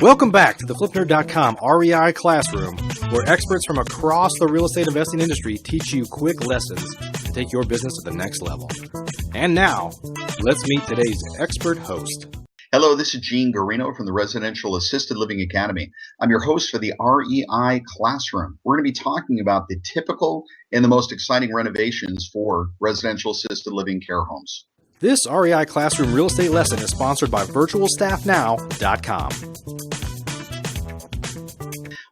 Welcome back to the FlipNerd.com REI Classroom, where experts from across the real estate investing industry teach you quick lessons to take your business to the next level. And now, let's meet today's expert host. Hello, this is Gene Guarino from the Residential Assisted Living Academy. I'm your host for the REI Classroom. We're going to be talking about the typical and the most exciting renovations for residential assisted living care homes. This REI Classroom real estate lesson is sponsored by VirtualStaffNow.com.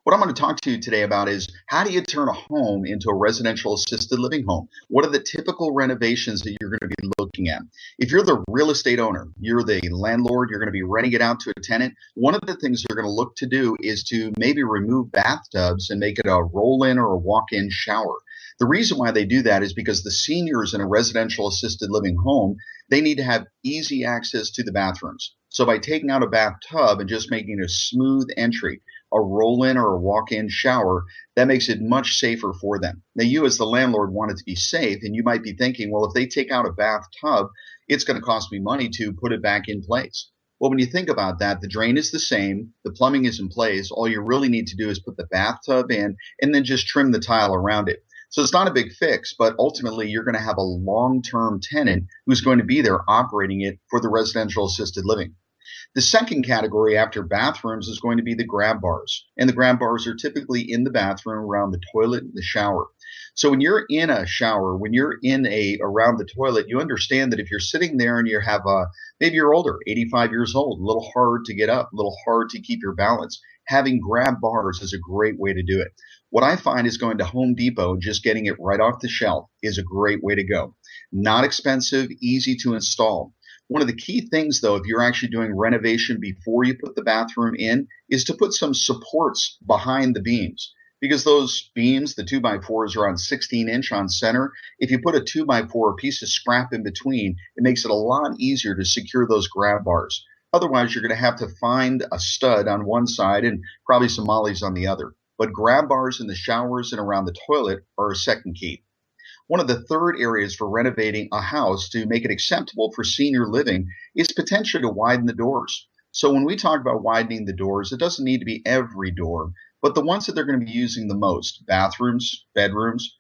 What I'm going to talk to you today about is how do you turn a home into a residential assisted living home? What are the typical renovations that you're going to be looking at? If you're the real estate owner, you're the landlord, you're going to be renting it out to a tenant, one of the things you're going to look to do is to maybe remove bathtubs and make it a roll-in or a walk-in shower. The reason why they do that is because the seniors in a residential assisted living home, they need to have easy access to the bathrooms. So by taking out a bathtub and just making a smooth entry, a roll-in or a walk-in shower, that makes it much safer for them. Now, you as the landlord want it to be safe, and you might be thinking, well, if they take out a bathtub, it's going to cost me money to put it back in place. Well, when you think about that, the drain is the same, the plumbing is in place. All you really need to do is put the bathtub in and then just trim the tile around it. So it's not a big fix, but ultimately you're going to have a long-term tenant who's going to be there operating it for the residential assisted living. The second category after bathrooms is going to be the grab bars. And the grab bars are typically in the bathroom around the toilet and the shower. So when you're in a shower, when you're around the toilet, you understand that if you're sitting there and you have maybe you're older, 85 years old, a little hard to get up, a little hard to keep your balance, having grab bars is a great way to do it. What I find is going to Home Depot and just getting it right off the shelf is a great way to go. Not expensive, easy to install. One of the key things, though, if you're actually doing renovation before you put the bathroom in, is to put some supports behind the beams. Because those beams, the 2x4s, are on 16-inch on center. If you put a 2x4, a piece of scrap in between, it makes it a lot easier to secure those grab bars. Otherwise, you're going to have to find a stud on one side and probably some mollies on the other. But grab bars in the showers and around the toilet are a second key. One of the third areas for renovating a house to make it acceptable for senior living is potentially to widen the doors. So when we talk about widening the doors, it doesn't need to be every door, but the ones that they're going to be using the most, bathrooms, bedrooms.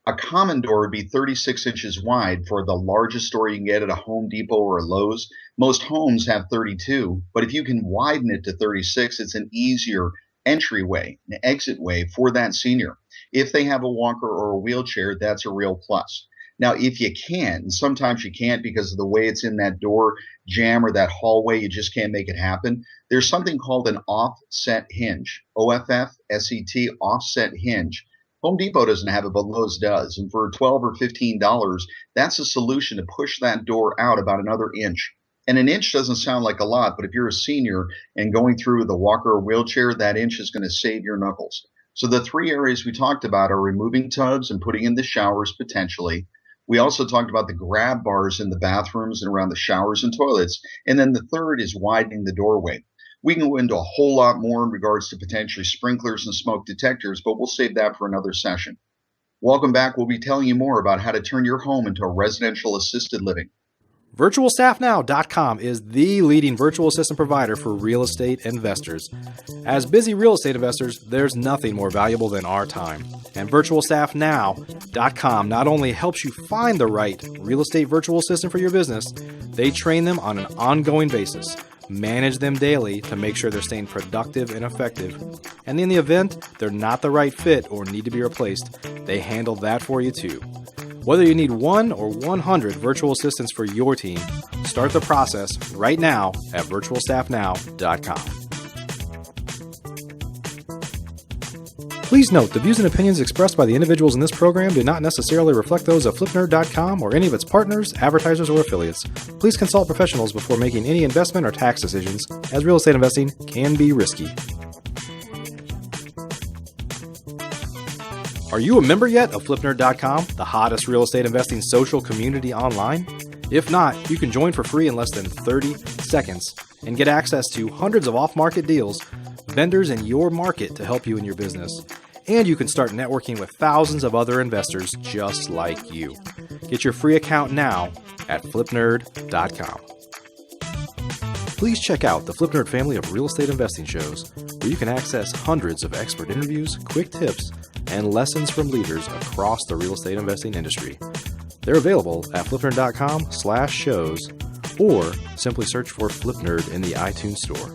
A common door would be 36 inches wide for the largest door you can get at a Home Depot or a Lowe's. Most homes have 32, but if you can widen it to 36, it's an easier entryway, an exit way for that senior. If they have a walker or a wheelchair, that's a real plus. Now, if you can, and sometimes you can't because of the way it's in that door jamb or that hallway, you just can't make it happen. There's something called an offset hinge, OFFSET, offset hinge. Home Depot doesn't have it, but Lowe's does. And for $12 or $15, that's a solution to push that door out about another inch. And an inch doesn't sound like a lot, but if you're a senior and going through with a walker or wheelchair, that inch is going to save your knuckles. So the three areas we talked about are removing tubs and putting in the showers potentially. We also talked about the grab bars in the bathrooms and around the showers and toilets. And then the third is widening the doorway. We can go into a whole lot more in regards to potentially sprinklers and smoke detectors, but we'll save that for another session. Welcome back. We'll be telling you more about how to turn your home into a residential assisted living. VirtualStaffNow.com is the leading virtual assistant provider for real estate investors. As busy real estate investors, there's nothing more valuable than our time. And VirtualStaffNow.com not only helps you find the right real estate virtual assistant for your business, they train them on an ongoing basis, manage them daily to make sure they're staying productive and effective. And in the event they're not the right fit or need to be replaced, they handle that for you too. Whether you need 1 or 100 virtual assistants for your team, start the process right now at VirtualStaffNow.com. Please note, the views and opinions expressed by the individuals in this program do not necessarily reflect those of FlipNerd.com or any of its partners, advertisers, or affiliates. Please consult professionals before making any investment or tax decisions, as real estate investing can be risky. Are you a member yet of FlipNerd.com, the hottest real estate investing social community online? If not, you can join for free in less than 30 seconds and get access to hundreds of off-market deals, vendors in your market to help you in your business. And you can start networking with thousands of other investors just like you. Get your free account now at FlipNerd.com. Please check out the Flip Nerd family of real estate investing shows, where you can access hundreds of expert interviews, quick tips, and lessons from leaders across the real estate investing industry. They're available at flipnerd.com/shows, or simply search for Flip Nerd in the iTunes Store.